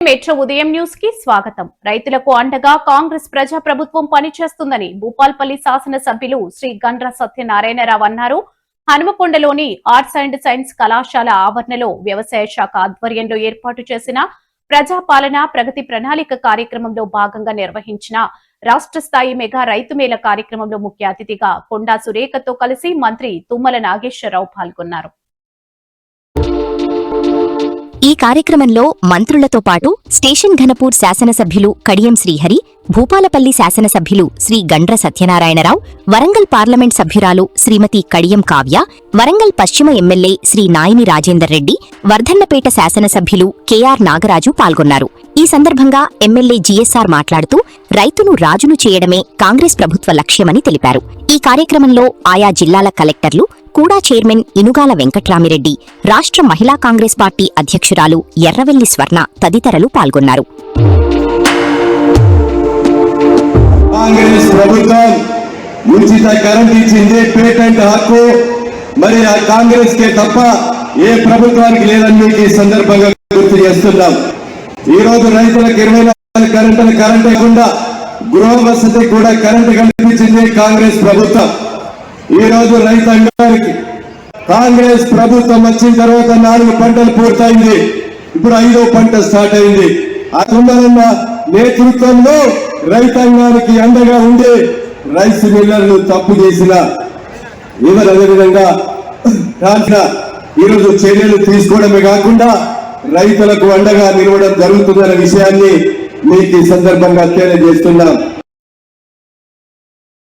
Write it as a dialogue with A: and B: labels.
A: Metro ఉదయం news కి స్వాగతం. రైతులకు అండగా కాంగ్రెస్ ప్రజా ప్రభుత్వం పనిచేస్తుందని భూపాల్పల్లి శాసనసభ్యులు శ్రీ గండ్ర సత్యనారాయణరావు అన్నారు. హనుమకొండలోని ఆర్ట్స్ అండ్ సైన్స్ కళాశాల ఆవరణలో వ్యవసాయ శాఖ ఆధ్వర్యంలో ఏర్పాటు చేసిన ప్రజాపాలన ప్రగతి ప్రణాళిక కార్యక్రమంలో భాగంగా నిర్వహించిన రాష్ట్ర స్థాయి మెగా రైతు మేళ కార్యక్రమంలో ముఖ్య అతిథిగా కొండా సురేఖతో కలిసి మంత్రి తుమ్మల నాగేశ్వరరావు పాల్గొన్నారు.
B: ఈ కార్యక్రమంలో మంత్రులతో పాటు స్టేషన్ ఘనపూర్ శాసనసభ్యులు కడియం శ్రీహరి, భూపాలపల్లి శాసనసభ్యులు శ్రీ గండ్ర సత్యనారాయణరావు, వరంగల్ పార్లమెంట్ సభ్యురాలు శ్రీమతి కడియం కావ్య, వరంగల్ పశ్చిమ ఎమ్మెల్యే శ్రీ నాయిని రాజేందర్ రెడ్డి, వర్ధన్నపేట శాసనసభ్యులు కెఆర్ నాగరాజు పాల్గొన్నారు. ఈ సందర్భంగా ఎమ్మెల్యే జిఎస్ఆర్ మాట్లాడుతూ రైతును రాజును చేయడమే కాంగ్రెస్ ప్రభుత్వ లక్ష్యమని తెలిపారు. ఈ కార్యక్రమంలో ఆయా జిల్లాల కలెక్టర్లు, కూడా చైర్మన్ ఇనుగాల వెంకట్రామిరెడ్డి, రాష్ట్ర మహిళా కాంగ్రెస్ పార్టీ అధ్యక్షురాలు ఎర్రవెల్లి స్వర్ణ తదితరులు పాల్గొన్నారు.
C: కాంగ్రెస్ ప్రభుత్వం ఉచిత కరెంట్ ఇచ్చింది, పేటెంట్ హక్కు మరి ఆ కాంగ్రెస్ కే తప్ప ఏ ప్రభుత్వానికి లేదని మీకు ఈ సందర్భంగా గుర్తు చేస్తున్నాం. ఈ రోజు రైతులకు 24 గంటల కరెంట్ లేకుండా గృహ వసతి కూడా కరెంట్ కల్పించింది కాంగ్రెస్ ప్రభుత్వం. ఈ రోజు రైతాంగానికి కాంగ్రెస్ ప్రభుత్వం వచ్చిన తర్వాత 4 పంటలు పూర్తయింది, ఇప్పుడు 5వ పంట స్టార్ట్ అయింది. ఆ తుమ్మలన్న నేతృత్వంలో రైతాంగానికి అండగా ఉండి రైస్ మిల్లర్లు తప్పు చేసిన ఇవరు అదేవిధంగా ఈరోజు చర్యలు తీసుకోవడమే కాకుండా రైతులకు అండగా నిలవడం జరుగుతుందన్న విషయాన్ని మీకు ఈ సందర్భంగా తెలియజేస్తున్నాం.